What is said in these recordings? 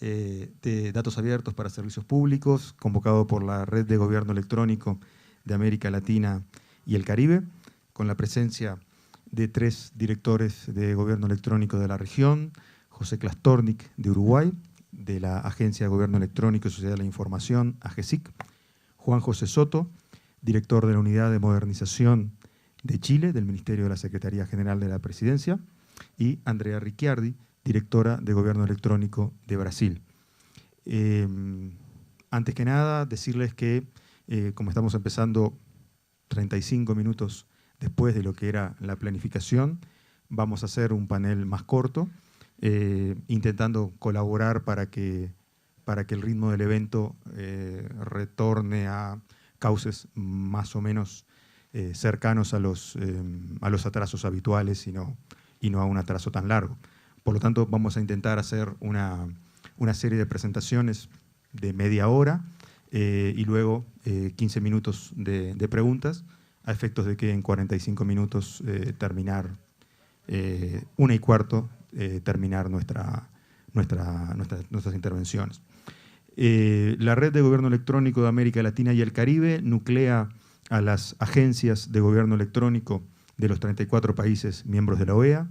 de datos abiertos para servicios públicos, convocado por la Red de Gobierno Electrónico de América Latina y el Caribe, con la presencia de 3 directores de Gobierno Electrónico de la región: José Klastornik, de Uruguay, de la Agencia de Gobierno Electrónico y Sociedad de la Información, AGESIC; Juan José Soto, director de la Unidad de Modernización de Chile, del Ministerio de la Secretaría General de la Presidencia; y Andrea Ricciardi, directora de Gobierno Electrónico de Brasil. Antes que nada, decirles que, como estamos empezando 35 minutos después de lo que era la planificación, vamos a hacer un panel más corto, intentando colaborar para que el ritmo del evento retorne a cauces más o menos cercanos a los atrasos habituales y no a un atraso tan largo. Por lo tanto, vamos a intentar hacer una serie de presentaciones de media hora y luego 15 minutos de preguntas, a efectos de que en 45 minutos terminar, 1:15, terminar nuestras intervenciones. La Red de Gobierno Electrónico de América Latina y el Caribe nuclea a las agencias de gobierno electrónico de los 34 países miembros de la OEA,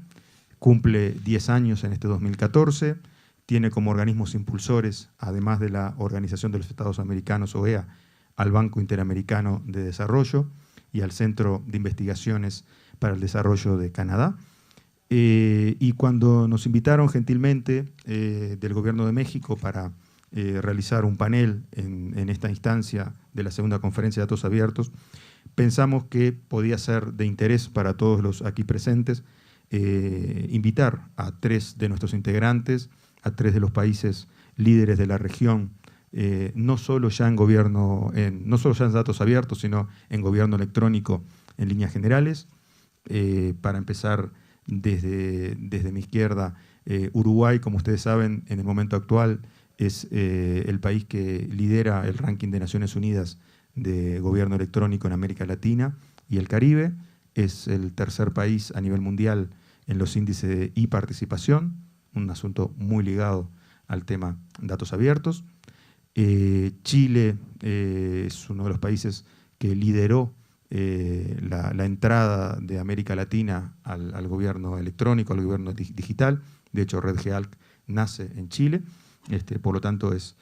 cumple 10 años en este 2014, tiene como organismos impulsores, además de la Organización de los Estados Americanos, OEA, al Banco Interamericano de Desarrollo y al Centro de Investigaciones para el Desarrollo de Canadá. Y cuando nos invitaron gentilmente del Gobierno de México para realizar un panel en esta instancia de la segunda conferencia de datos abiertos, pensamos que podía ser de interés para todos los aquí presentes invitar a 3 de nuestros integrantes, a 3 de los países líderes de la región, no solo ya en datos abiertos, sino en gobierno electrónico en líneas generales. Para empezar, desde mi izquierda, Uruguay, como ustedes saben, en el momento actual es el país que lidera el ranking de Naciones Unidas de gobierno electrónico en América Latina y el Caribe. Es el tercer país a nivel mundial en los índices de e-participación, un asunto muy ligado al tema datos abiertos. Chile es uno de los países que lideró la entrada de América Latina al gobierno electrónico, al gobierno digital. De hecho, Red GEALC nace en Chile, por lo tanto es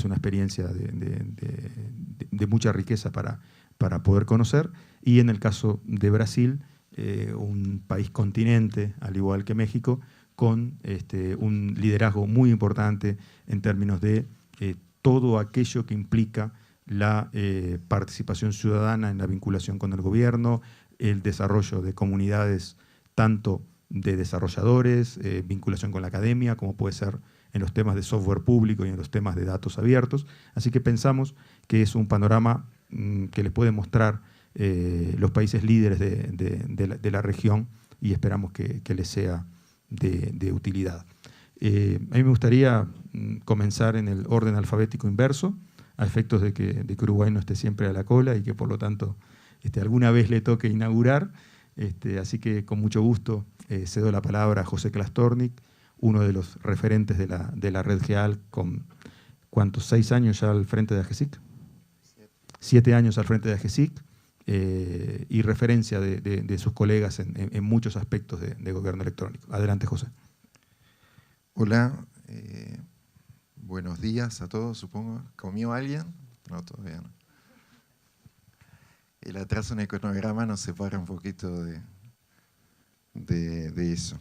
una experiencia de mucha riqueza para poder conocer. Y en el caso de Brasil, un país continente, al igual que México, con un liderazgo muy importante en términos de todo aquello que implica la participación ciudadana en la vinculación con el gobierno, el desarrollo de comunidades tanto de desarrolladores, vinculación con la academia, como puede ser en los temas de software público y en los temas de datos abiertos. Así que pensamos que es un panorama que les puede mostrar los países líderes de la región, y esperamos que les sea de utilidad. A mí me gustaría comenzar en el orden alfabético inverso, a efectos de que Uruguay no esté siempre a la cola y que por lo tanto alguna vez le toque inaugurar. Así que con mucho gusto cedo la palabra a José Klastornik, uno de los referentes de la Red GEALC, con ¿cuántos? 6 años ya al frente de AGESIC. 7 años al frente de AGESIC, y referencia de sus colegas en muchos aspectos de gobierno electrónico. Adelante, José. Hola, buenos días a todos, supongo. ¿Comió alguien? No, todavía no. El atraso en el cronograma nos separa un poquito de eso.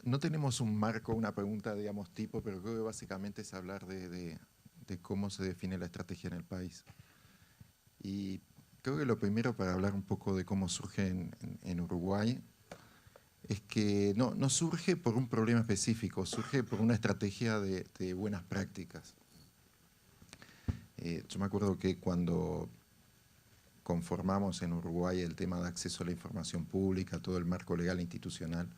No tenemos un marco, una pregunta, digamos, tipo, pero creo que básicamente es hablar de cómo se define la estrategia en el país. Y creo que lo primero, para hablar un poco de cómo surge en Uruguay, es que no surge por un problema específico, surge por una estrategia de buenas prácticas. Yo me acuerdo que cuando conformamos en Uruguay el tema de acceso a la información pública, todo el marco legal e institucional,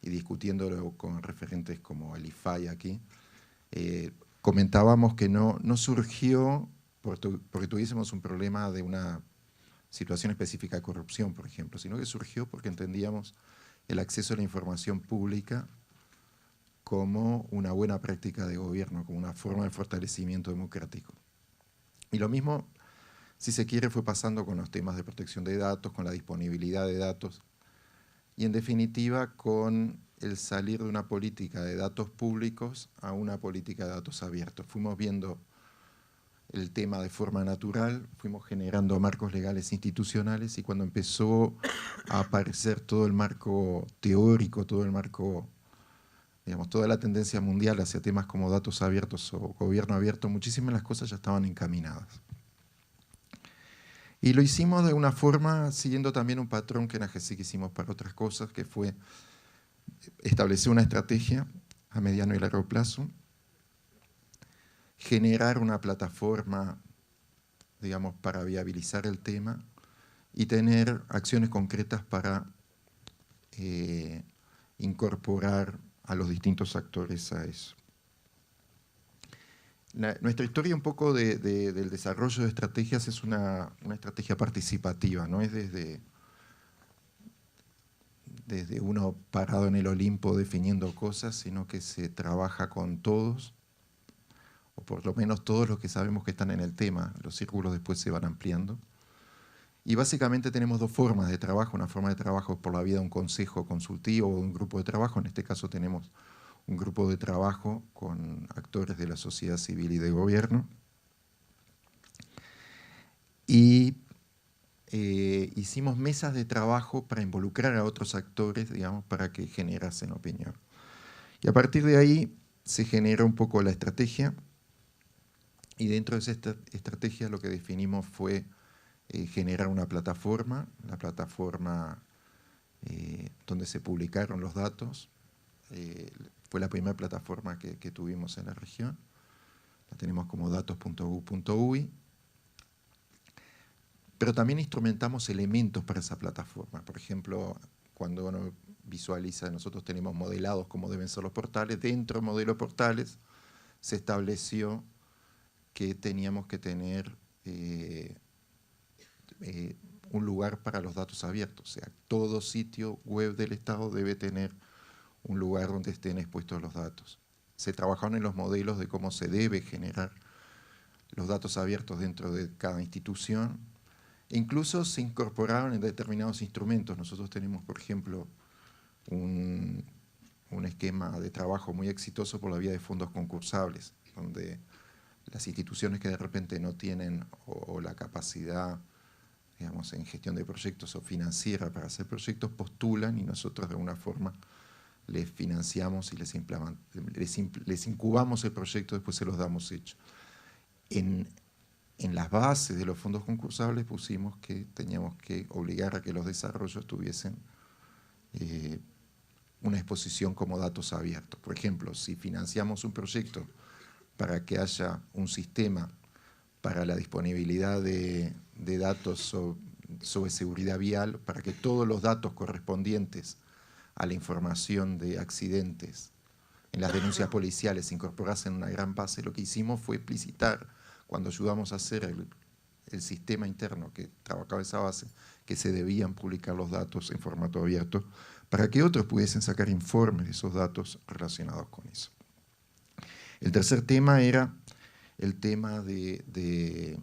y discutiéndolo con referentes como el IFAI aquí, comentábamos que no surgió porque tuviésemos un problema de una situación específica de corrupción, por ejemplo, sino que surgió porque entendíamos el acceso a la información pública como una buena práctica de gobierno, como una forma de fortalecimiento democrático. Y lo mismo, si se quiere, fue pasando con los temas de protección de datos, con la disponibilidad de datos, y en definitiva con el salir de una política de datos públicos a una política de datos abiertos. Fuimos viendo el tema de forma natural, fuimos generando marcos legales institucionales, y cuando empezó a aparecer todo el marco teórico, todo el marco, digamos, toda la tendencia mundial hacia temas como datos abiertos o gobierno abierto, muchísimas de las cosas ya estaban encaminadas. Y lo hicimos de una forma siguiendo también un patrón que en AGESIC hicimos para otras cosas, que fue establecer una estrategia a mediano y largo plazo, generar una plataforma, digamos, para viabilizar el tema y tener acciones concretas para incorporar a los distintos actores a eso. Nuestra historia un poco del desarrollo de estrategias es una estrategia participativa, no es desde uno parado en el Olimpo definiendo cosas, sino que se trabaja con todos, o por lo menos todos los que sabemos que están en el tema. Los círculos después se van ampliando. Y básicamente tenemos dos formas de trabajo. Una forma de trabajo es por la vía de un consejo consultivo o un grupo de trabajo. En este caso tenemos un grupo de trabajo con actores de la sociedad civil y de gobierno. Y hicimos mesas de trabajo para involucrar a otros actores, digamos, para que generasen opinión. Y a partir de ahí se genera un poco la estrategia, y dentro de esa estrategia lo que definimos fue generar una plataforma, la plataforma donde se publicaron los datos. Fue la primera plataforma que tuvimos en la región. La tenemos como datos.gu.ui. Pero también instrumentamos elementos para esa plataforma. Por ejemplo, cuando uno visualiza, nosotros tenemos modelados como deben ser los portales. Dentro del modelo de portales se estableció que teníamos que tener un lugar para los datos abiertos. O sea, todo sitio web del Estado debe tener un lugar donde estén expuestos los datos. Se trabajaron en los modelos de cómo se debe generar los datos abiertos dentro de cada institución. E incluso se incorporaron en determinados instrumentos. Nosotros tenemos, por ejemplo, un esquema de trabajo muy exitoso por la vía de fondos concursables, donde las instituciones que de repente no tienen o la capacidad, digamos, en gestión de proyectos o financiera para hacer proyectos, postulan, y nosotros de alguna forma les financiamos y les incubamos el proyecto, después se los damos hecho. En las bases de los fondos concursables pusimos que teníamos que obligar a que los desarrollos tuviesen una exposición como datos abiertos. Por ejemplo, si financiamos un proyecto para que haya un sistema para la disponibilidad de datos sobre seguridad vial, para que todos los datos correspondientes a la información de accidentes en las denuncias policiales se incorporasen en una gran base, lo que hicimos fue explicitar, cuando ayudamos a hacer el sistema interno que trabajaba esa base, que se debían publicar los datos en formato abierto, para que otros pudiesen sacar informes de esos datos relacionados con eso. El tercer tema era el tema de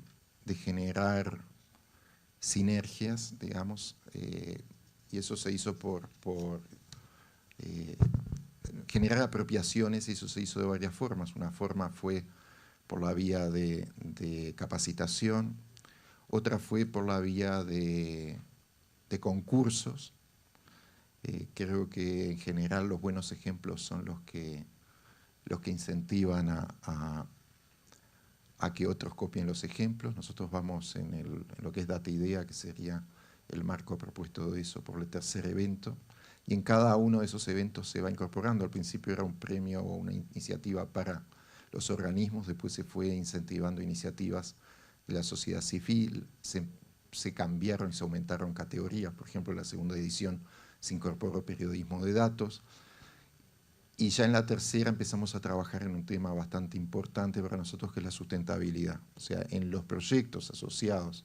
generar sinergias, digamos, y eso se hizo por generar apropiaciones, y eso se hizo de varias formas. Una forma fue por la vía de capacitación, otra fue por la vía de concursos. Creo que en general los buenos ejemplos son los que incentivan a que otros copien los ejemplos. Nosotros vamos en lo que es Data Idea, que sería el marco propuesto de eso por el tercer evento, y en cada uno de esos eventos se va incorporando. Al principio era un premio o una iniciativa para los organismos, después se fue incentivando iniciativas de la sociedad civil, se cambiaron y se aumentaron categorías. Por ejemplo, en la segunda edición se incorporó periodismo de datos, y ya en la tercera empezamos a trabajar en un tema bastante importante para nosotros, que es la sustentabilidad. O sea, en los proyectos asociados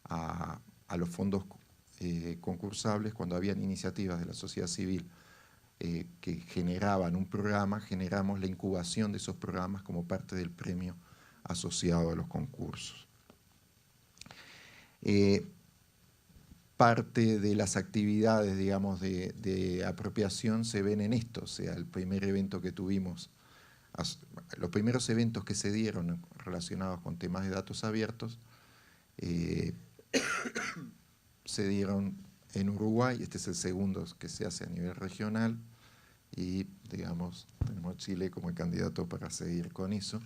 a los fondos concursables, cuando habían iniciativas de la sociedad civil que generaban un programa, generamos la incubación de esos programas como parte del premio asociado a los concursos. Parte de las actividades, digamos, de apropiación se ven en esto, o sea, el primer evento que tuvimos, los primeros eventos que se dieron relacionados con temas de datos abiertos, se dieron en Uruguay, este es el segundo que se hace a nivel regional, y, digamos, tenemos Chile como el candidato para seguir con eso.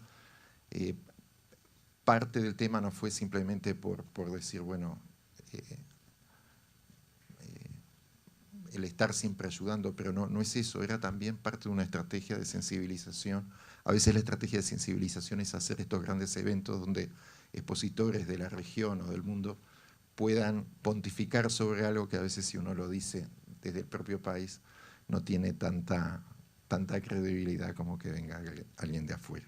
Parte del tema no fue simplemente por decir, bueno, el estar siempre ayudando, pero no es eso, era también parte de una estrategia de sensibilización. A veces la estrategia de sensibilización es hacer estos grandes eventos donde expositores de la región o del mundo puedan pontificar sobre algo que a veces, si uno lo dice desde el propio país, no tiene tanta credibilidad como que venga alguien de afuera.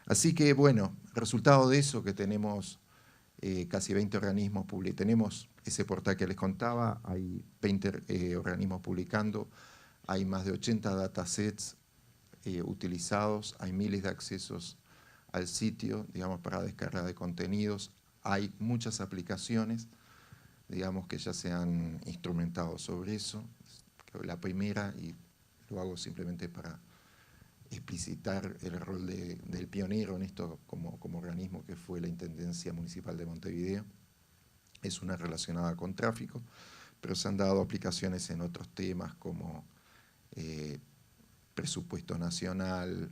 Así que, bueno, resultado de eso, que tenemos casi 20 organismos publicados, tenemos ese portal que les contaba, hay 20 organismos publicando, hay más de 80 datasets utilizados, hay miles de accesos al sitio, digamos, para descarga de contenidos, hay muchas aplicaciones, digamos, que ya se han instrumentado sobre eso. La primera, y lo hago simplemente para explicitar el rol del pionero en esto como organismo, que fue la Intendencia Municipal de Montevideo, es una relacionada con tráfico, pero se han dado aplicaciones en otros temas como presupuesto nacional,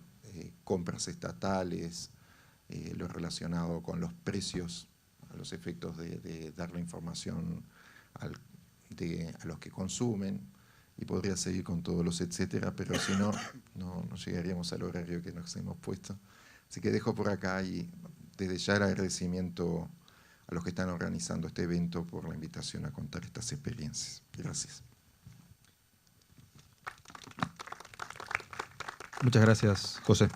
compras estatales, lo relacionado con los precios, a los efectos de dar la información a los que consumen, y podría seguir con todos los etcétera, pero si no, no llegaríamos al horario que nos hemos puesto. Así que dejo por acá, y desde ya el agradecimiento a los que están organizando este evento por la invitación a contar estas experiencias. Gracias. Muchas gracias, José.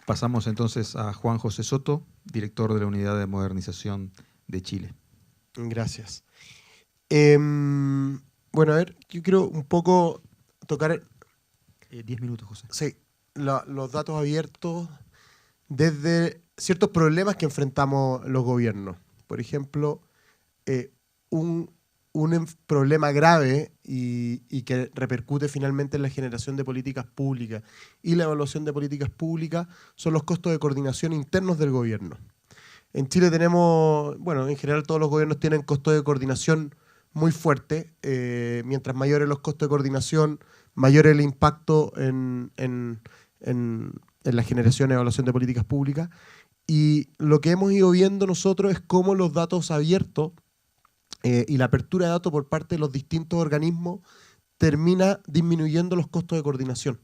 Pasamos entonces a Juan José Soto, director de la Unidad de Modernización de Chile. Gracias. Bueno, a ver, yo quiero un poco tocar... 10 minutos, José. Sí, los datos abiertos desde ciertos problemas que enfrentamos los gobiernos. Por ejemplo, un problema grave y que repercute finalmente en la generación de políticas públicas y la evaluación de políticas públicas son los costos de coordinación internos del gobierno. En Chile tenemos, bueno, en general todos los gobiernos tienen costos de coordinación muy fuerte. Mientras mayores los costos de coordinación, mayor el impacto en la generación y evaluación de políticas públicas. Y lo que hemos ido viendo nosotros es cómo los datos abiertos y la apertura de datos por parte de los distintos organismos termina disminuyendo los costos de coordinación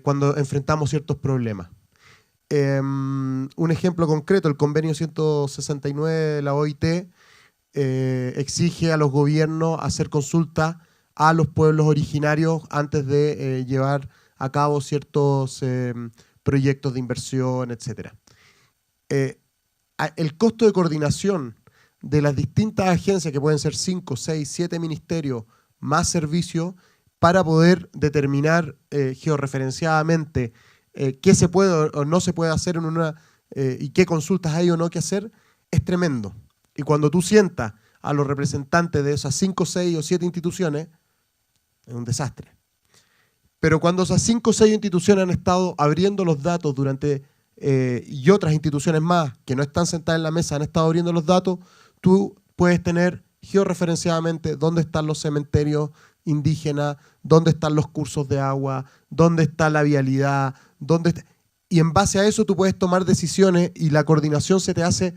cuando enfrentamos ciertos problemas. Un ejemplo concreto, el convenio 169 de la OIT exige a los gobiernos hacer consulta a los pueblos originarios antes de llevar a cabo ciertos proyectos de inversión, etc. El costo de coordinación de las distintas agencias, que pueden ser 5, 6, 7 ministerios, más servicios, para poder determinar georreferenciadamente qué se puede o no se puede hacer en y qué consultas hay o no que hacer, es tremendo. Y cuando tú sientas a los representantes de esas 5, 6 o 7 instituciones, es un desastre. Pero cuando esas 5 o 6 instituciones han estado abriendo los datos y otras instituciones más que no están sentadas en la mesa han estado abriendo los datos, tú puedes tener georreferenciadamente dónde están los cementerios indígenas, dónde están los cursos de agua, dónde está la vialidad, y en base a eso tú puedes tomar decisiones y la coordinación se te hace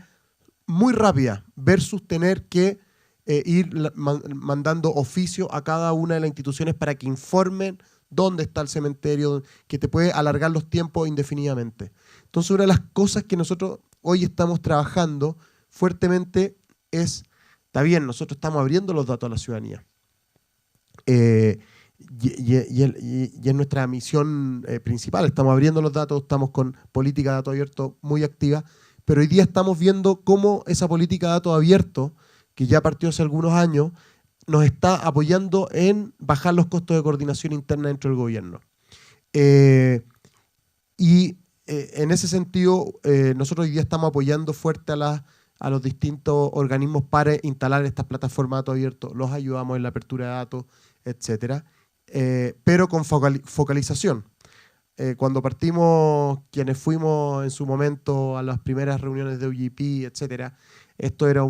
muy rápida versus tener que ir mandando oficio a cada una de las instituciones para que informen dónde está el cementerio, que te puede alargar los tiempos indefinidamente. Entonces, una de las cosas que nosotros hoy estamos trabajando fuertemente es, está bien, nosotros estamos abriendo los datos a la ciudadanía. Y es nuestra misión principal, estamos abriendo los datos, estamos con política de datos abiertos muy activa, pero hoy día estamos viendo cómo esa política de datos abiertos que ya partió hace algunos años, nos está apoyando en bajar los costos de coordinación interna dentro del gobierno. En ese sentido, nosotros hoy día estamos apoyando fuerte a los distintos organismos para instalar estas plataformas de datos abiertos. Los ayudamos en la apertura de datos, etcétera, pero con focalización. Cuando partimos, quienes fuimos en su momento a las primeras reuniones de UGP, etcétera, esto era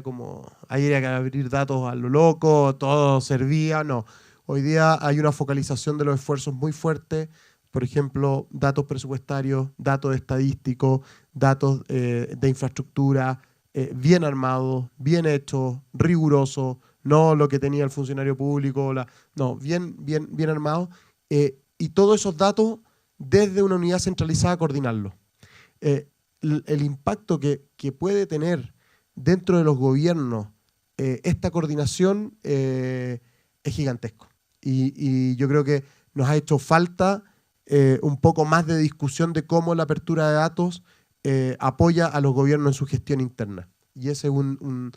como, ahí era que abrir datos a lo loco, todo servía, no. Hoy día hay una focalización de los esfuerzos muy fuerte, por ejemplo, datos presupuestarios, datos estadísticos, datos de infraestructura, bien armados, bien hechos, rigurosos, no lo que tenía el funcionario público, no, bien armados, y todos esos datos desde una unidad centralizada coordinarlos. El impacto que puede tener dentro de los gobiernos esta coordinación es gigantesco. Y yo creo que nos ha hecho falta un poco más de discusión de cómo la apertura de datos apoya a los gobiernos en su gestión interna. Y ese es un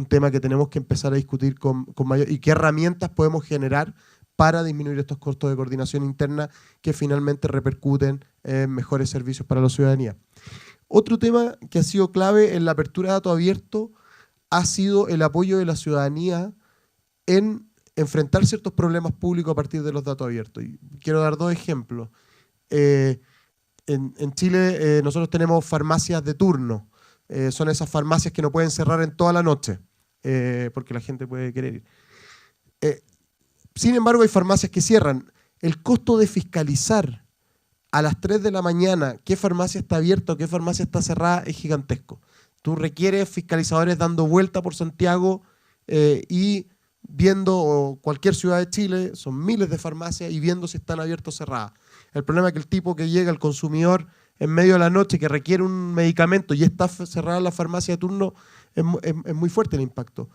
tema que tenemos que empezar a discutir con mayor... y qué herramientas podemos generar para disminuir estos costos de coordinación interna que finalmente repercuten en mejores servicios para la ciudadanía. Otro tema que ha sido clave en la apertura de datos abiertos ha sido el apoyo de la ciudadanía en enfrentar ciertos problemas públicos a partir de los datos abiertos. Y quiero dar dos ejemplos. En Chile nosotros tenemos farmacias de turno. Son esas farmacias que no pueden cerrar en toda la noche, porque la gente puede querer ir. Sin embargo, hay farmacias que cierran. El costo de fiscalizar a las 3 de la mañana qué farmacia está abierta o qué farmacia está cerrada es gigantesco. Tú requieres fiscalizadores dando vuelta por Santiago y viendo cualquier ciudad de Chile, son miles de farmacias, y viendo si están abiertas o cerradas. El problema es que el tipo que llega, el consumidor, en medio de la noche, que requiere un medicamento y está cerrada la farmacia de turno, es muy fuerte el impacto.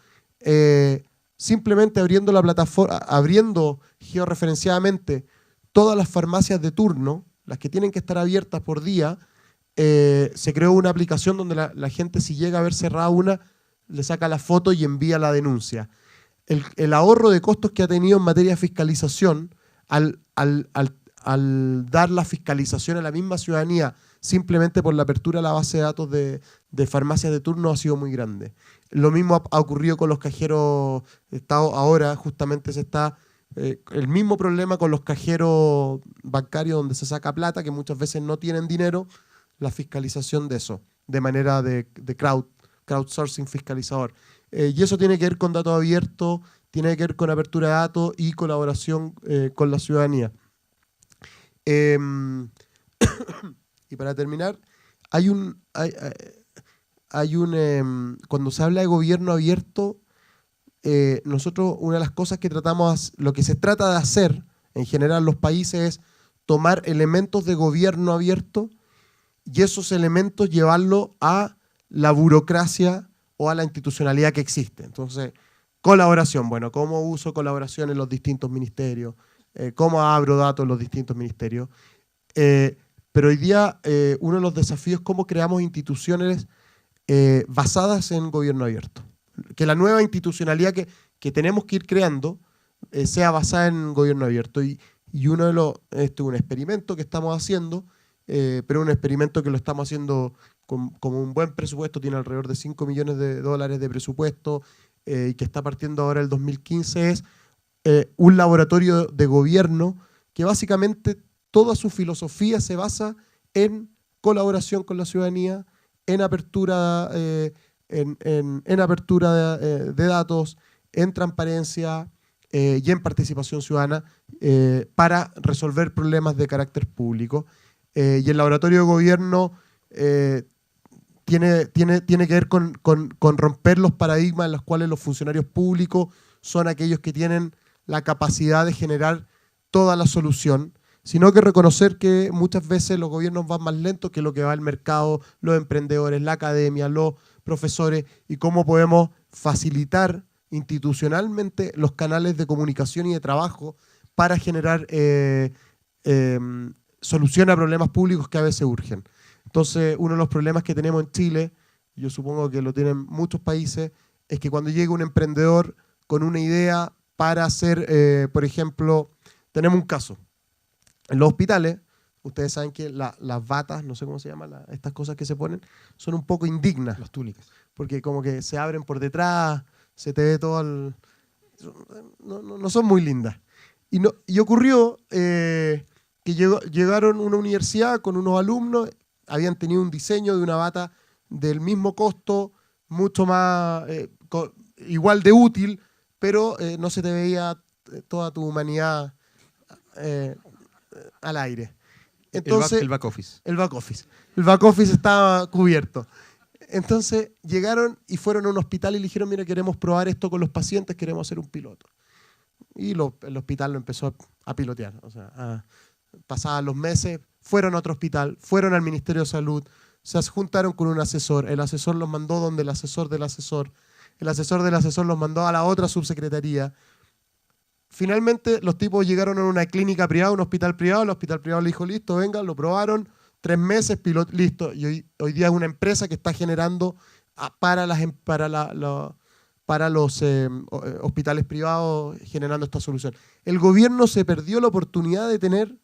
Simplemente abriendo la plataforma, abriendo georreferenciadamente todas las farmacias de turno, las que tienen que estar abiertas por día, se creó una aplicación donde la gente, si llega a ver cerrada una, le saca la foto y envía la denuncia. El ahorro de costos que ha tenido en materia de fiscalización al dar la fiscalización a la misma ciudadanía simplemente por la apertura de la base de datos de farmacias de turno ha sido muy grande. Lo mismo ha ocurrido con los cajeros. Ahora justamente se está el mismo problema con los cajeros bancarios donde se saca plata, que muchas veces no tienen dinero, la fiscalización de eso, de manera de crowdsourcing fiscalizador. Y eso tiene que ver con datos abiertos, tiene que ver con apertura de datos y colaboración con la ciudadanía. Y para terminar, cuando se habla de gobierno abierto, nosotros una de las cosas que lo que se trata de hacer en general los países es tomar elementos de gobierno abierto y esos elementos llevarlo a la burocracia o a la institucionalidad que existe. Entonces, colaboración, bueno, ¿cómo uso colaboración en los distintos ministerios? ¿Cómo abro datos en los distintos ministerios? Pero hoy día uno de los desafíos es cómo creamos instituciones basadas en gobierno abierto. Que la nueva institucionalidad que tenemos que ir creando sea basada en gobierno abierto. Y uno de los, este es un experimento que estamos haciendo, pero un experimento que lo estamos haciendo como un buen presupuesto, tiene alrededor de $5 millones de presupuesto, y que está partiendo ahora el 2015, es un laboratorio de gobierno que básicamente toda su filosofía se basa en colaboración con la ciudadanía, en apertura, en apertura de datos, en transparencia y en participación ciudadana para resolver problemas de carácter público. Y el laboratorio de gobierno tiene que ver con romper los paradigmas en los cuales los funcionarios públicos son aquellos que tienen la capacidad de generar toda la solución, sino que reconocer que muchas veces los gobiernos van más lentos que lo que va el mercado, los emprendedores, la academia, los profesores, y cómo podemos facilitar institucionalmente los canales de comunicación y de trabajo para generar solución a problemas públicos que a veces urgen. Entonces, uno de los problemas que tenemos en Chile, yo supongo que lo tienen muchos países, es que cuando llega un emprendedor con una idea para hacer, por ejemplo, tenemos un caso. En los hospitales, ustedes saben que las batas, no sé cómo se llaman, estas cosas que se ponen, son un poco indignas. Las túnicas. Porque como que se abren por detrás, se te ve todo no son muy lindas. Y ocurrió que llegaron a una universidad con unos alumnos, habían tenido un diseño de una bata del mismo costo, mucho más, igual de útil, pero no se te veía toda tu humanidad al aire. Entonces, el back office. El back office. El back office estaba cubierto. Entonces llegaron y fueron a un hospital y le dijeron, mira, queremos probar esto con los pacientes, queremos hacer un piloto. Y el hospital lo empezó a pilotear. O sea, pasaban los meses, fueron a otro hospital, fueron al Ministerio de Salud, se juntaron con un asesor, el asesor los mandó donde el asesor del asesor los mandó a la otra subsecretaría. Finalmente los tipos llegaron a una clínica privada, un hospital privado, el hospital privado le dijo, listo, venga, lo probaron, 3 meses, listo. Y hoy día es una empresa que está generando para los hospitales privados, generando esta solución. El gobierno se perdió la oportunidad de tener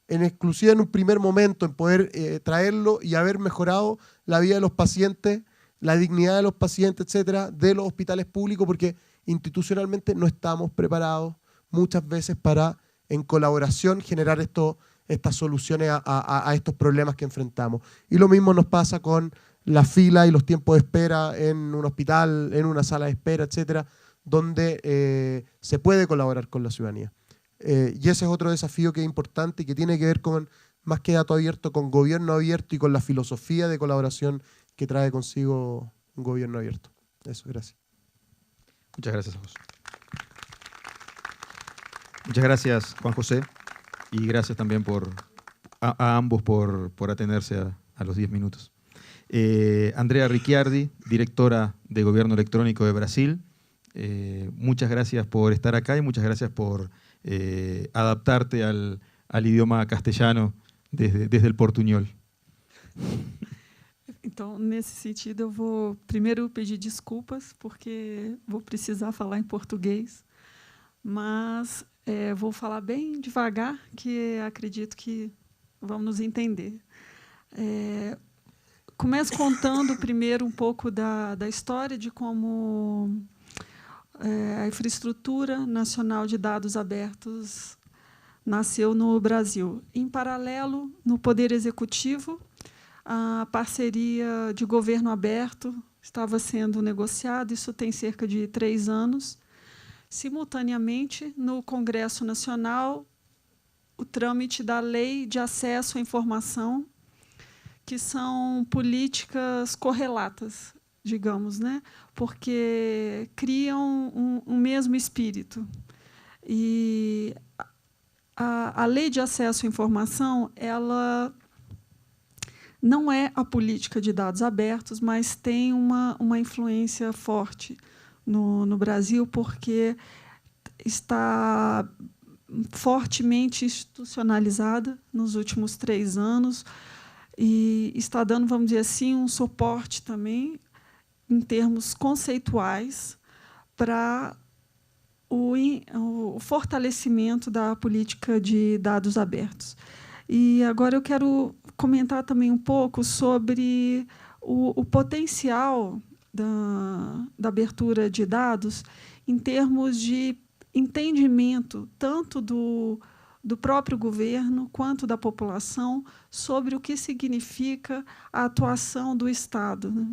en exclusiva en un primer momento, en poder traerlo y haber mejorado la vida de los pacientes, la dignidad de los pacientes, etcétera, de los hospitales públicos, porque institucionalmente no estamos preparados muchas veces para, en colaboración, generar estas soluciones a estos problemas que enfrentamos. Y lo mismo nos pasa con la fila y los tiempos de espera en un hospital, en una sala de espera, etcétera, donde se puede colaborar con la ciudadanía. Y ese es otro desafío que es importante y que tiene que ver con, más que dato abierto, con gobierno abierto y con la filosofía de colaboración que trae consigo un gobierno abierto. Eso, gracias. Muchas gracias a vos. Muchas gracias, Juan José, y gracias también a ambos por atenderse a los 10 minutos. Andrea Ricciardi, directora de Gobierno Electrónico de Brasil, muchas gracias por estar acá y muchas gracias por adaptarte al idioma castellano desde el portuñol. Então, nesse sentido, eu vou primeiro pedir desculpas, porque vou precisar falar em português, mas vou falar bem devagar, que acredito que vamos nos entender. Começo contando primeiro um pouco da história de como a infraestrutura nacional de dados abertos nasceu no Brasil. Em paralelo, no Poder Executivo, a parceria de governo aberto estava sendo negociada, isso tem cerca de 3 anos. Simultaneamente, no Congresso Nacional, o trâmite da Lei de Acesso à Informação, que são políticas correlatas, digamos, né? Porque criam um mesmo espírito. E a Lei de Acesso à Informação, ela não é a política de dados abertos, mas tem uma influência forte no Brasil, porque está fortemente institucionalizada nos últimos 3 anos e está dando, vamos dizer assim, um suporte também, em termos conceituais, para o fortalecimento da política de dados abertos. E agora eu quero comentar também um pouco sobre o potencial da abertura de dados em termos de entendimento tanto do próprio governo quanto da população sobre o que significa a atuação do Estado, né?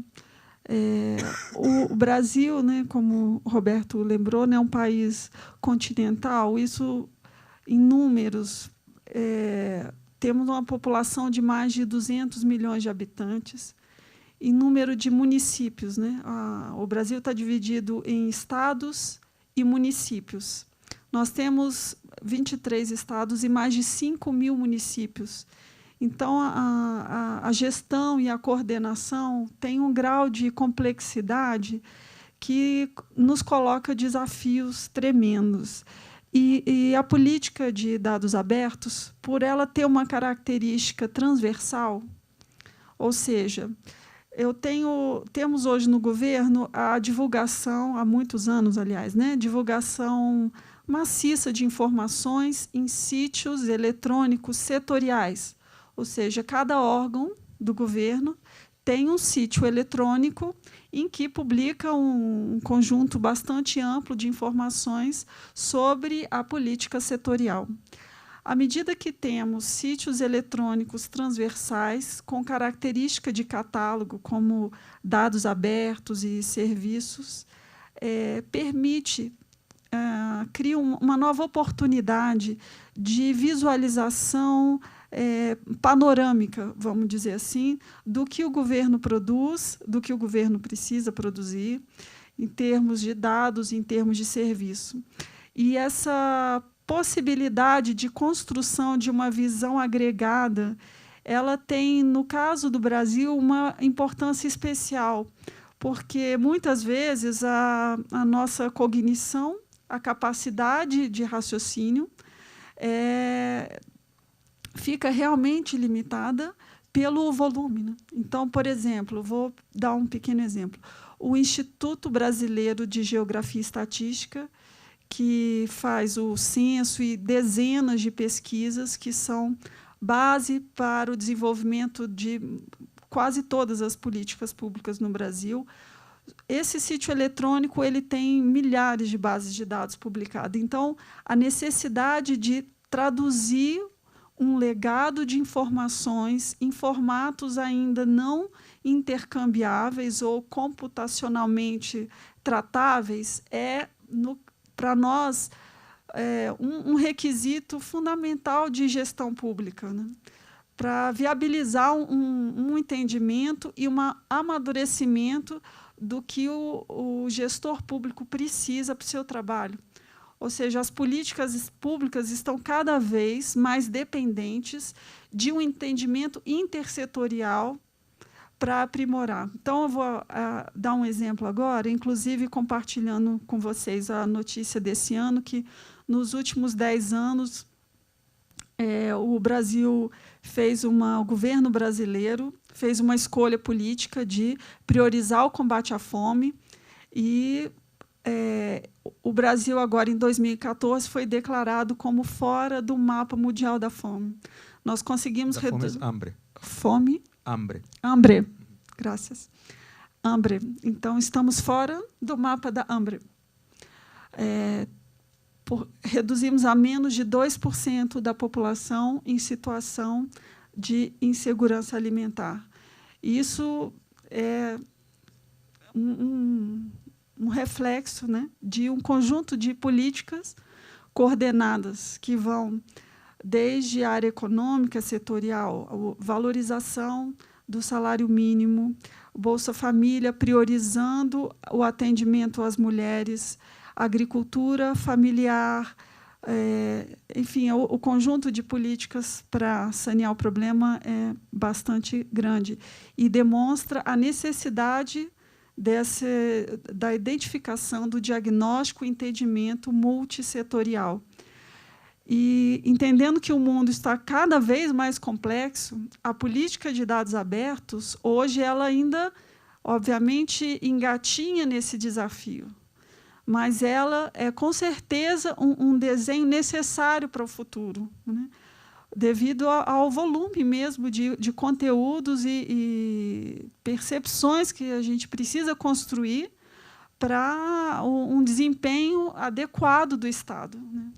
O Brasil, né, como o Roberto lembrou, é um país continental. Isso, em números, temos uma população de mais de 200 milhões de habitantes. Em número de municípios, né, o Brasil está dividido em estados e municípios. Nós temos 23 estados e mais de 5 mil municípios. Então, a gestão e a coordenação tem um grau de complexidade que nos coloca desafios tremendos. E a política de dados abertos, por ela ter uma característica transversal, ou seja, temos hoje no governo a divulgação, há muitos anos, aliás, né, divulgação maciça de informações em sítios eletrônicos setoriais, ou seja, cada órgão do governo tem um sítio eletrônico em que publica um conjunto bastante amplo de informações sobre a política setorial. À medida que temos sítios eletrônicos transversais com característica de catálogo, como dados abertos e serviços, cria uma nova oportunidade de visualização panorâmica, vamos dizer assim, do que o governo produz, do que o governo precisa produzir, em termos de dados, em termos de serviço. E essa possibilidade de construção de uma visão agregada, ela tem, no caso do Brasil, uma importância especial, porque, muitas vezes, a nossa cognição, a capacidade de raciocínio, fica realmente limitada pelo volume, né? Então, por exemplo, vou dar um pequeno exemplo. O Instituto Brasileiro de Geografia e Estatística, que faz o censo e dezenas de pesquisas que são base para o desenvolvimento de quase todas as políticas públicas no Brasil. Esse sítio eletrônico ele tem milhares de bases de dados publicadas. Então, a necessidade de traduzir um legado de informações em formatos ainda não intercambiáveis ou computacionalmente tratáveis para nós, um requisito fundamental de gestão pública, né? Para viabilizar um entendimento e um amadurecimento do que o gestor público precisa para o seu trabalho. Ou seja, as políticas públicas estão cada vez mais dependentes de um entendimento intersetorial para aprimorar. Então, eu vou dar um exemplo agora, inclusive compartilhando com vocês a notícia desse ano, que, nos últimos 10 anos, o governo brasileiro fez uma escolha política de priorizar o combate à fome e o Brasil, agora, em 2014, foi declarado como fora do mapa mundial da fome. Nós conseguimos reduzir... Fome? Hambre. Graças. Hambre. Então, estamos fora do mapa da hambre. Reduzimos a menos de 2% da população em situação de insegurança alimentar. Isso é um reflexo, né, de um conjunto de políticas coordenadas que vão desde a área econômica, setorial, a valorização do salário mínimo, Bolsa Família priorizando o atendimento às mulheres, agricultura familiar, enfim, o conjunto de políticas para sanear o problema é bastante grande e demonstra a necessidade da identificação do diagnóstico e entendimento multissetorial. E, entendendo que o mundo está cada vez mais complexo, a política de dados abertos, hoje, ela ainda, obviamente, engatinha nesse desafio, mas ela é, com certeza, um desenho necessário para o futuro, né? Devido ao volume mesmo de conteúdos e percepções que a gente precisa construir para um desempenho adequado do Estado, né?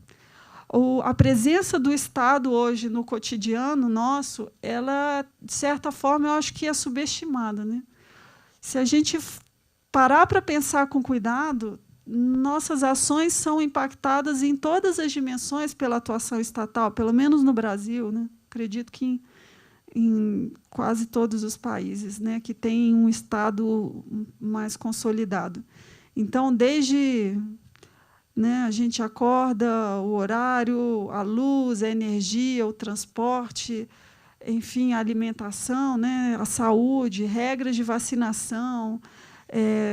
A presença do Estado hoje no cotidiano nosso, ela, de certa forma, eu acho que é subestimada, né? Se a gente parar para pensar com cuidado, nossas ações são impactadas em todas as dimensões pela atuação estatal, pelo menos no Brasil, né? Acredito que em quase todos os países, né, que têm um Estado mais consolidado. Então, desde... né, a gente acorda, o horário, a luz, a energia, o transporte, enfim, a alimentação, né, a saúde, regras de vacinação,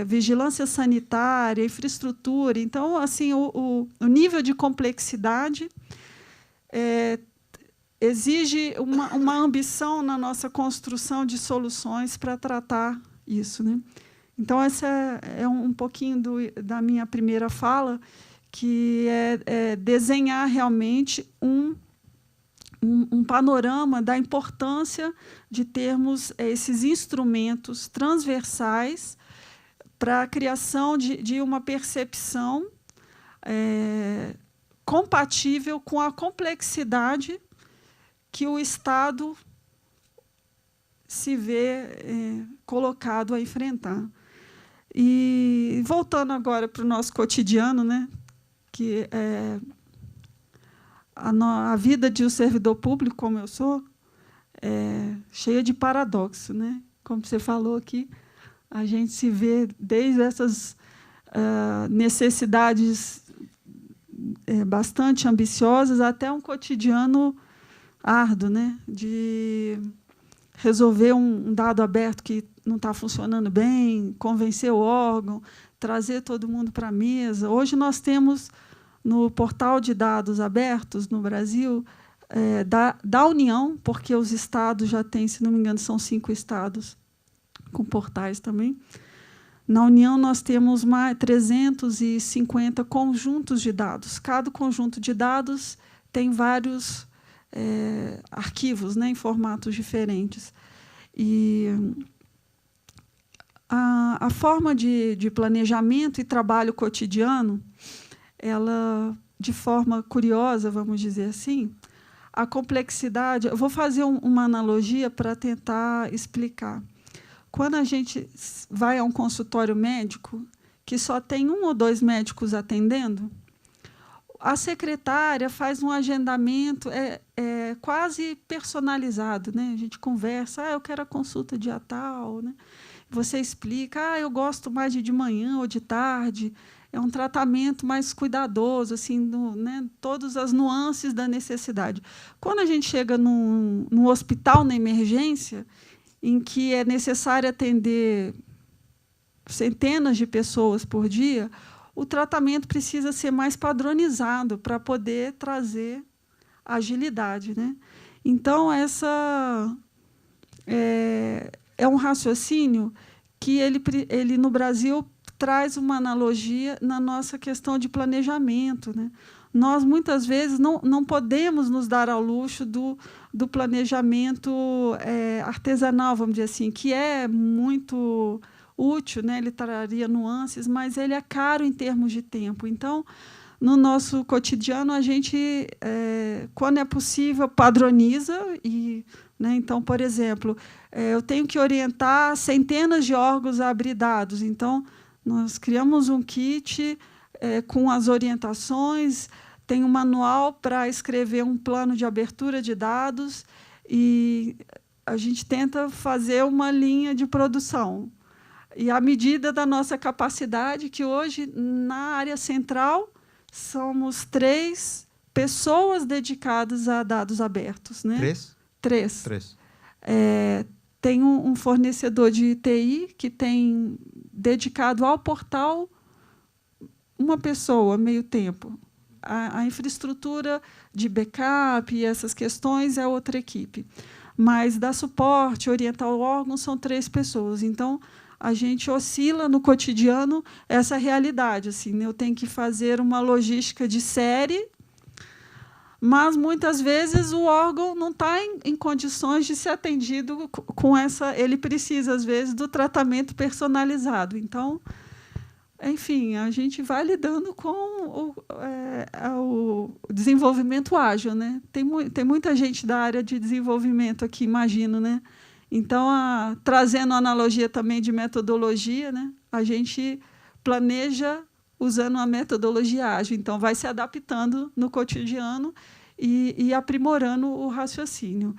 vigilância sanitária, infraestrutura. Então, assim, o nível de complexidade exige uma ambição na nossa construção de soluções para tratar isso, né? Então, essa é um pouquinho da minha primeira fala, que é desenhar realmente um panorama da importância de termos esses instrumentos transversais para a criação de uma percepção compatível com a complexidade que o Estado se vê colocado a enfrentar. E, voltando agora para o nosso cotidiano, né, que a vida de um servidor público, como eu sou, é cheia de paradoxo, né? Como você falou aqui, a gente se vê desde essas necessidades bastante ambiciosas até um cotidiano árduo, né? De resolver um dado aberto que não está funcionando bem, convencer o órgão, trazer todo mundo para a mesa. Hoje nós temos, no portal de dados abertos no Brasil, da União, porque os estados já têm, se não me engano, são 5 estados com portais também. Na União, nós temos mais 350 conjuntos de dados. Cada conjunto de dados tem vários arquivos, né, em formatos diferentes. E a forma de planejamento e trabalho cotidiano, ela, de forma curiosa, vamos dizer assim, a complexidade... Eu vou fazer uma analogia para tentar explicar. Quando a gente vai a um consultório médico, que só tem 1 ou 2 médicos atendendo, a secretária faz um agendamento quase personalizado, né? A gente conversa, eu quero a consulta dia tal, né? Você explica, eu gosto mais de manhã ou de tarde, é um tratamento mais cuidadoso, assim, né? Todas as nuances da necessidade. Quando a gente chega num hospital, na emergência, em que é necessário atender centenas de pessoas por dia, o tratamento precisa ser mais padronizado para poder trazer agilidade, né? Então, essa é um raciocínio que ele no Brasil traz uma analogia na nossa questão de planejamento, né? Nós, muitas vezes, não podemos nos dar ao luxo do planejamento artesanal, vamos dizer assim, que é muito útil, né? Ele traria nuances, mas ele é caro em termos de tempo. Então, no nosso cotidiano, a gente, quando é possível, padroniza. Né? Então, por exemplo, eu tenho que orientar centenas de órgãos a abrir dados. Então, nós criamos um kit com as orientações, tem um manual para escrever um plano de abertura de dados e a gente tenta fazer uma linha de produção. E à medida da nossa capacidade, que hoje, na área central, somos 3 pessoas dedicadas a dados abertos. Né? 3? 3. Tem um fornecedor de TI que tem dedicado ao portal uma pessoa, meio tempo. A infraestrutura de backup e essas questões é outra equipe. Mas, dar suporte, orientar o órgão, são 3 pessoas. Então, a gente oscila no cotidiano essa realidade. Assim, né? Eu tenho que fazer uma logística de série, mas, muitas vezes, o órgão não está em condições de ser atendido com essa... Ele precisa, às vezes, do tratamento personalizado. Então, enfim, a gente vai lidando com o desenvolvimento ágil. Né? Tem muita gente da área de desenvolvimento aqui, imagino. Né? Então, trazendo a analogia também de metodologia, né? A gente planeja usando a metodologia ágil. Então, vai se adaptando no cotidiano e aprimorando o raciocínio.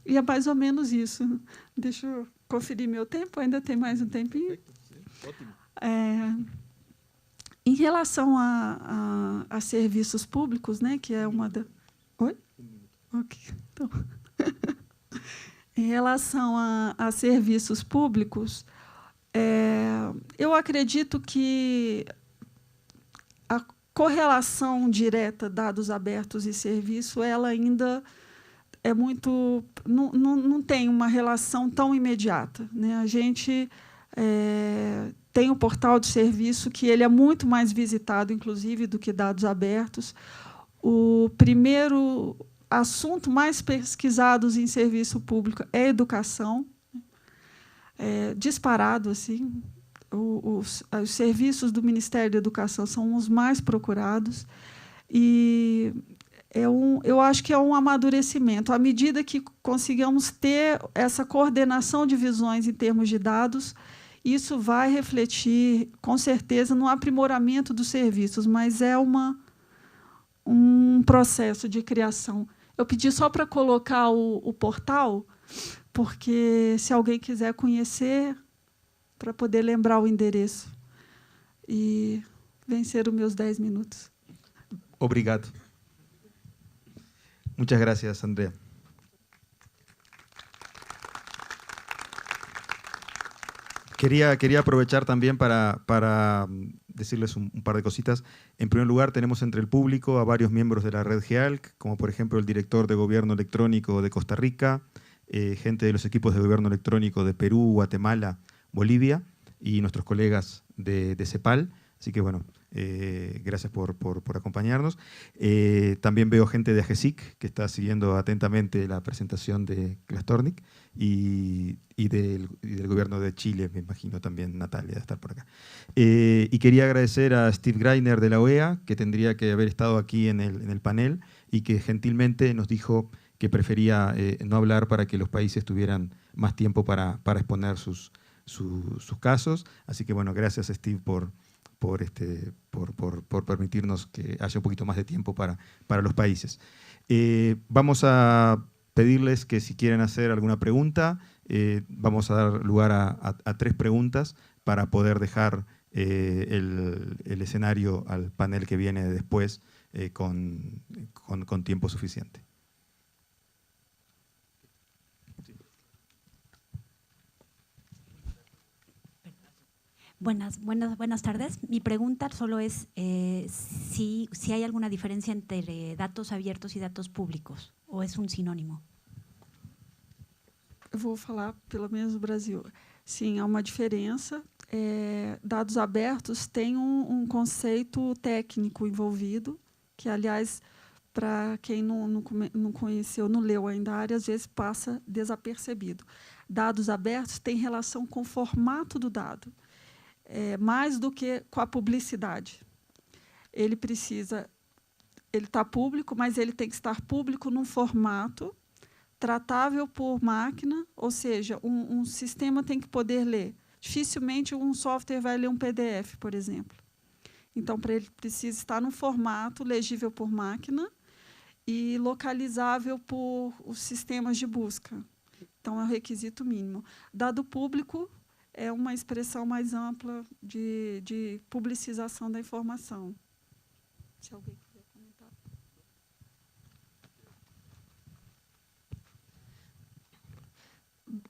E é mais ou menos isso. Deixa eu conferir meu tempo, ainda tem mais um tempinho. Ótimo. Em relação a serviços públicos, né, que é uma da... Oi? Ok. Então, em relação a serviços públicos, eu acredito que a correlação direta dados abertos e serviço, ela ainda não tem uma relação tão imediata, né? A gente tem o portal de serviço, que ele é muito mais visitado, inclusive, do que dados abertos. O primeiro assunto mais pesquisado em serviço público é educação, disparado assim. Os serviços do Ministério da Educação são os mais procurados, e eu acho que é um amadurecimento. À medida que consigamos ter essa coordenação de visões em termos de dados, isso vai refletir, com certeza, no aprimoramento dos serviços, mas é um processo de criação. Eu pedi só para colocar o portal, porque, se alguém quiser conhecer, para poder lembrar o endereço e vencer os meus 10 minutos. Obrigado. Muchas gracias, Andrea. Quería aprovechar también para decirles un par de cositas. En primer lugar, tenemos entre el público a varios miembros de la red GEALC, como por ejemplo el director de Gobierno Electrónico de Costa Rica, gente de los equipos de Gobierno Electrónico de Perú, Guatemala, Bolivia, y nuestros colegas de CEPAL. Así que, bueno, gracias por acompañarnos. También veo gente de AGESIC que está siguiendo atentamente la presentación de Glastornik, y del gobierno de Chile, me imagino también Natalia de estar por acá. Y quería agradecer a Steve Greiner de la OEA, que tendría que haber estado aquí en el panel, y que gentilmente nos dijo que prefería no hablar para que los países tuvieran más tiempo para exponer sus casos. Así que, bueno, gracias, Steve, por permitirnos que haya un poquito más de tiempo para los países. Vamos a pedirles que, si quieren hacer alguna pregunta, vamos a dar lugar a 3 preguntas para poder dejar el escenario al panel que viene después con tiempo suficiente. Buenas tardes. Mi pregunta solo es si hay alguna diferencia entre datos abiertos y datos públicos, o es un sinónimo. Eu vou falar, pelo menos no Brasil. Sim, há uma diferença. Dados abertos têm um conceito técnico envolvido, que, aliás, para quem não conheceu, não leu ainda a área, às vezes passa desapercebido. Dados abertos têm relação com o formato do dado, mais do que com a publicidade. Ele está público, mas ele tem que estar público num formato tratável por máquina, ou seja, um sistema tem que poder ler. Dificilmente um software vai ler um PDF, por exemplo. Então, para ele, precisa estar num formato legível por máquina e localizável por os sistemas de busca. Então, é o requisito mínimo. Dado público é uma expressão mais ampla de publicização da informação. Se alguém quiser comentar.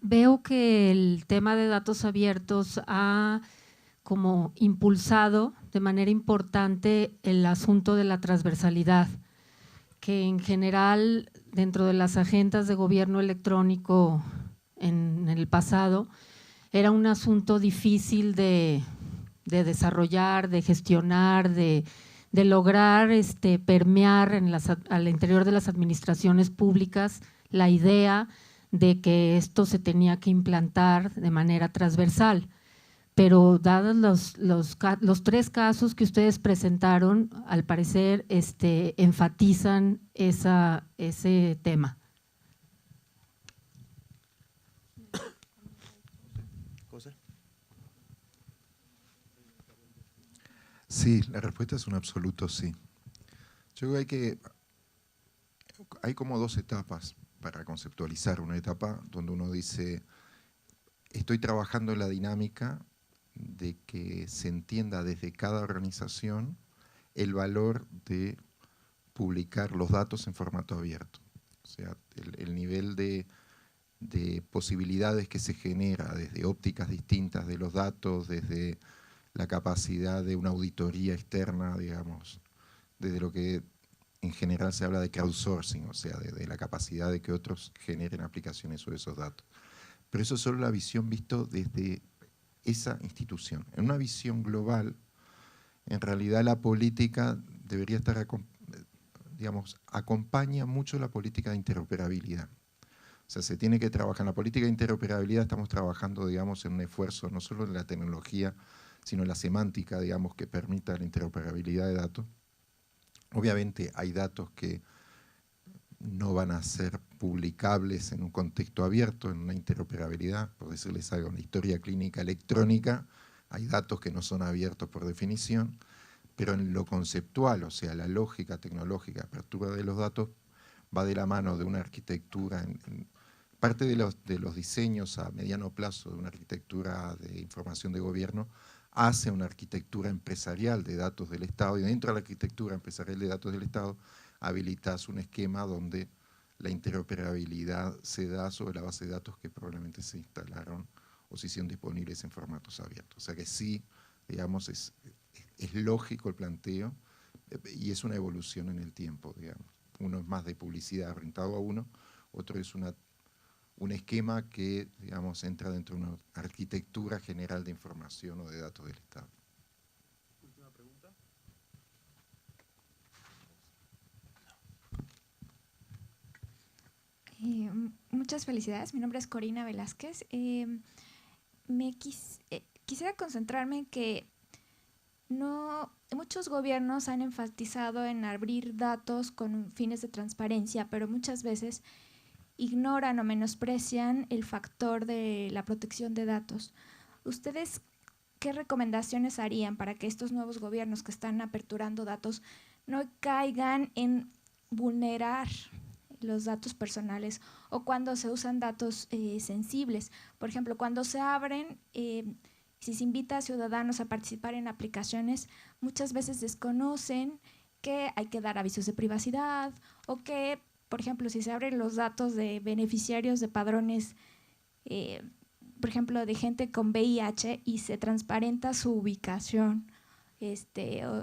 Veo que el tema de datos abiertos ha como impulsado de manera importante el asunto de la transversalidad, que en general dentro de las agendas de gobierno electrónico en el pasado era un asunto difícil de desarrollar, de gestionar, de lograr permear al interior de las administraciones públicas la idea de que esto se tenía que implantar de manera transversal. Pero dados los 3 casos que ustedes presentaron, al parecer enfatizan ese tema. Sí, la respuesta es un absoluto sí. Yo creo que hay como 2 etapas para conceptualizar. Una etapa donde uno dice, estoy trabajando en la dinámica de que se entienda desde cada organización el valor de publicar los datos en formato abierto. O sea, el nivel de posibilidades que se genera desde ópticas distintas de los datos, desde la capacidad de una auditoría externa, digamos, desde lo que en general se habla de crowdsourcing, o sea, de la capacidad de que otros generen aplicaciones sobre esos datos. Pero eso es solo la visión visto desde esa institución. En una visión global, en realidad la política debería estar, digamos, acompaña mucho la política de interoperabilidad. O sea, se tiene que trabajar en la política de interoperabilidad, estamos trabajando, digamos, en un esfuerzo no solo en la tecnología, sino en la semántica, digamos, que permita la interoperabilidad de datos. Obviamente hay datos que no van a ser publicables en un contexto abierto, en una interoperabilidad, por decirles algo, una historia clínica electrónica, hay datos que no son abiertos por definición, pero en lo conceptual, o sea, la lógica tecnológica, apertura de los datos, va de la mano de una arquitectura, parte de los diseños a mediano plazo de una arquitectura de información de gobierno, hace una arquitectura empresarial de datos del Estado, y dentro de la arquitectura empresarial de datos del Estado habilitas un esquema donde la interoperabilidad se da sobre la base de datos que probablemente se instalaron o se hicieron disponibles en formatos abiertos. O sea que sí, digamos, es lógico el planteo y es una evolución en el tiempo, digamos. Uno es más de publicidad orientado a uno, otro es un esquema que, digamos, entra dentro de una arquitectura general de información o de datos del Estado. Última pregunta. Muchas felicidades, mi nombre es Corina Velázquez. Quisiera concentrarme en que muchos gobiernos han enfatizado en abrir datos con fines de transparencia, pero muchas veces ignoran o menosprecian el factor de la protección de datos. ¿Ustedes qué recomendaciones harían para que estos nuevos gobiernos que están aperturando datos no caigan en vulnerar los datos personales o cuando se usan datos sensibles? Por ejemplo, cuando se abren, si se invita a ciudadanos a participar en aplicaciones, muchas veces desconocen que hay que dar avisos de privacidad o que, por ejemplo, si se abren los datos de beneficiarios de padrones, por ejemplo, de gente con VIH y se transparenta su ubicación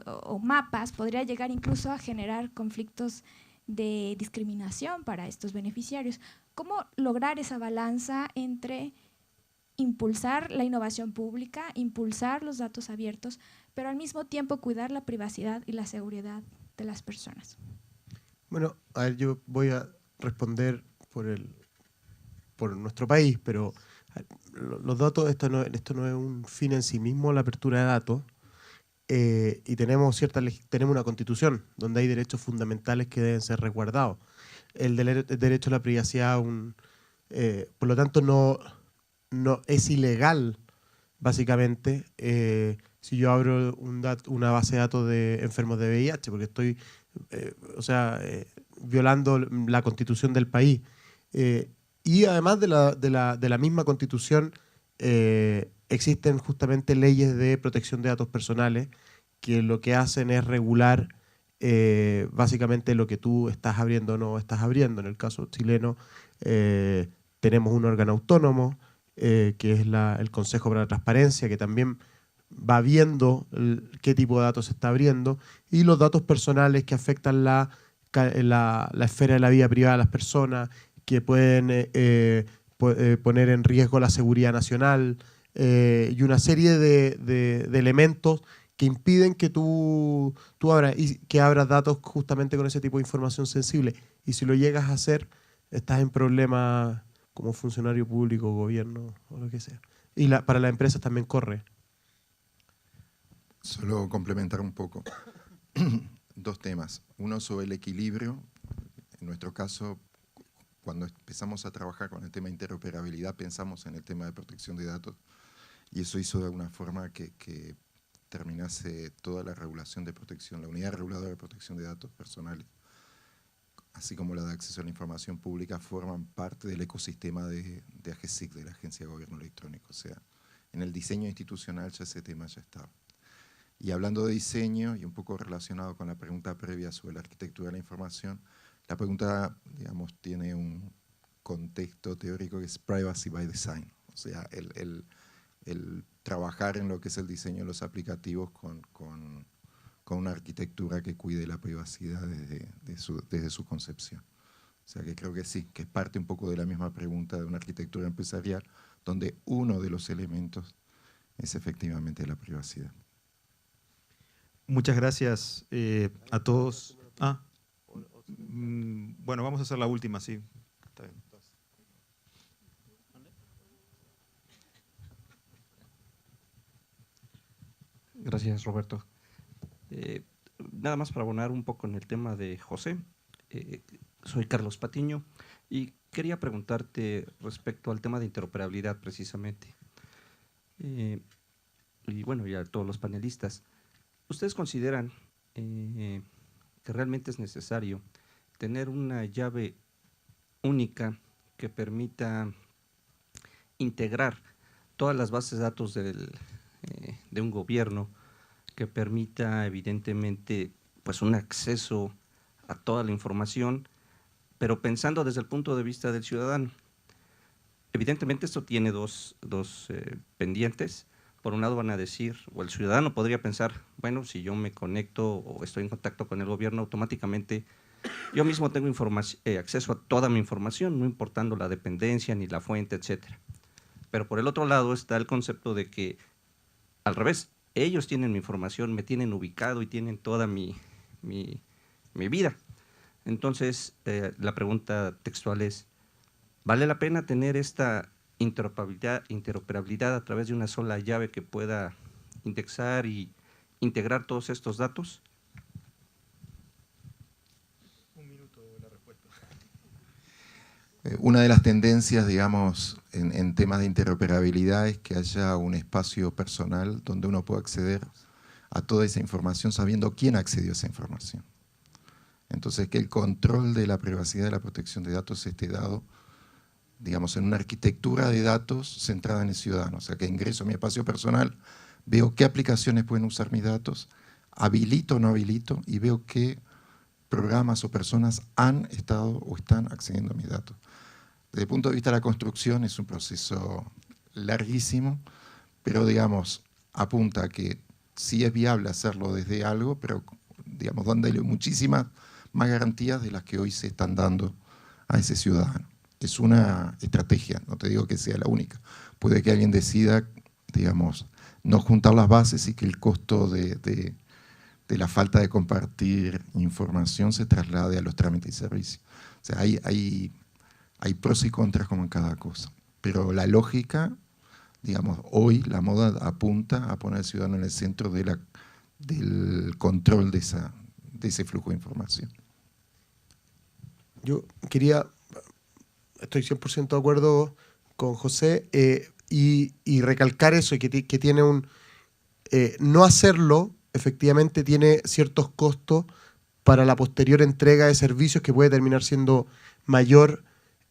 o mapas, podría llegar incluso a generar conflictos de discriminación para estos beneficiarios. ¿Cómo lograr esa balanza entre impulsar la innovación pública, impulsar los datos abiertos, pero al mismo tiempo cuidar la privacidad y la seguridad de las personas? Bueno, a ver, yo voy a responder por nuestro país, pero los datos, esto no es un fin en sí mismo, la apertura de datos, y tenemos una constitución donde hay derechos fundamentales que deben ser resguardados. El derecho a la privacidad, por lo tanto, no es ilegal, básicamente, si yo abro una base de datos de enfermos de VIH, porque estoy violando la constitución del país. Y además de la misma constitución, existen justamente leyes de protección de datos personales que lo que hacen es regular básicamente lo que tú estás abriendo o no estás abriendo. En el caso chileno tenemos un órgano autónomo, que es el Consejo para la Transparencia, que también va viendo qué tipo de datos se está abriendo, y los datos personales que afectan la esfera de la vida privada de las personas, que pueden poner en riesgo la seguridad nacional, y una serie de elementos que impiden que tú abras, y que abras datos justamente con ese tipo de información sensible. Y si lo llegas a hacer, estás en problemas como funcionario público, gobierno o lo que sea. Y para las empresas también corre. Solo complementar un poco. Dos temas. Uno sobre el equilibrio. En nuestro caso, cuando empezamos a trabajar con el tema de interoperabilidad, pensamos en el tema de protección de datos, y eso hizo de alguna forma que terminase toda la regulación de protección, la unidad reguladora de protección de datos personales, así como la de acceso a la información pública, forman parte del ecosistema de AGESIC, de la Agencia de Gobierno Electrónico. O sea, en el diseño institucional ya ese tema ya estaba. Y hablando de diseño, y un poco relacionado con la pregunta previa sobre la arquitectura de la información, la pregunta, digamos, tiene un contexto teórico que es privacy by design. O sea, el trabajar en lo que es el diseño de los aplicativos con con una arquitectura que cuide la privacidad desde su concepción. O sea que creo que sí, que es parte un poco de la misma pregunta de una arquitectura empresarial, donde uno de los elementos es efectivamente la privacidad. Muchas gracias a todos. Bueno, vamos a hacer la última, sí. Está bien. Gracias, Roberto. Nada más para abonar un poco en el tema de José. Soy Carlos Patiño y quería preguntarte respecto al tema de interoperabilidad precisamente. Y bueno, ya todos los panelistas, ¿ustedes consideran que realmente es necesario tener una llave única que permita integrar todas las bases de datos de un gobierno, que permita evidentemente pues un acceso a toda la información, pero pensando desde el punto de vista del ciudadano? Evidentemente esto tiene dos pendientes. Por un lado van a decir, o el ciudadano podría pensar, bueno, si yo me conecto o estoy en contacto con el gobierno, automáticamente yo mismo tengo acceso a toda mi información, no importando la dependencia ni la fuente, etcétera. Pero por el otro lado está el concepto de que, al revés, ellos tienen mi información, me tienen ubicado y tienen toda mi vida. Entonces, la pregunta textual es, ¿vale la pena tener esta interoperabilidad a través de una sola llave que pueda indexar y integrar todos estos datos? Un minuto la respuesta. Una de las tendencias, digamos, en temas de interoperabilidad es que haya un espacio personal donde uno pueda acceder a toda esa información sabiendo quién accedió a esa información. Entonces, que el control de la privacidad y la protección de datos esté dado, digamos, en una arquitectura de datos centrada en el ciudadano. O sea, que ingreso a mi espacio personal, veo qué aplicaciones pueden usar mis datos, habilito o no habilito, y veo qué programas o personas han estado o están accediendo a mis datos. Desde el punto de vista de la construcción es un proceso larguísimo, pero digamos, apunta a que sí es viable hacerlo desde algo, pero digamos, dándole muchísimas más garantías de las que hoy se están dando a ese ciudadano. Es una estrategia, no te digo que sea la única. Puede que alguien decida, digamos, no juntar las bases y que el costo de la falta de compartir información se traslade a los trámites y servicios. O sea, hay pros y contras como en cada cosa. Pero la lógica, digamos, hoy la moda apunta a poner al ciudadano en el centro del control de ese flujo de información. Yo estoy 100% de acuerdo con José y recalcar eso, que tiene no hacerlo efectivamente tiene ciertos costos para la posterior entrega de servicios que puede terminar siendo mayor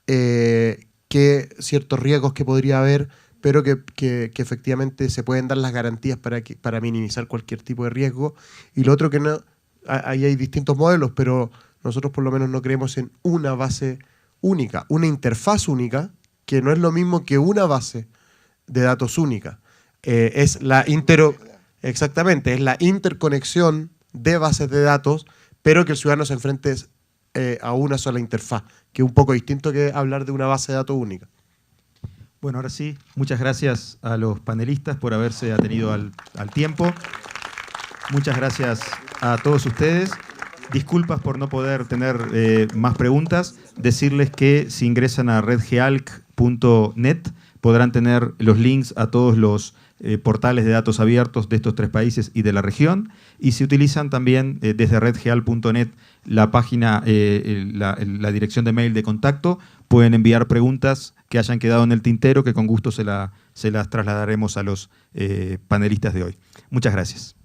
que ciertos riesgos que podría haber, pero que efectivamente se pueden dar las garantías para minimizar cualquier tipo de riesgo. Y lo otro que no, ahí hay distintos modelos, pero nosotros por lo menos no creemos en una base única, una interfaz única, que no es lo mismo que una base de datos única. Exactamente, es la interconexión de bases de datos, pero que el ciudadano se enfrente a una sola interfaz, que es un poco distinto que hablar de una base de datos única. Bueno, ahora sí, muchas gracias a los panelistas por haberse atenido al tiempo. Muchas gracias a todos ustedes. Disculpas por no poder tener más preguntas. Decirles que si ingresan a redgealc.net podrán tener los links a todos los portales de datos abiertos de estos 3 países y de la región. Y si utilizan también desde redgeal.net la página, la dirección de mail de contacto, pueden enviar preguntas que hayan quedado en el tintero, que con gusto se las trasladaremos a los panelistas de hoy. Muchas gracias.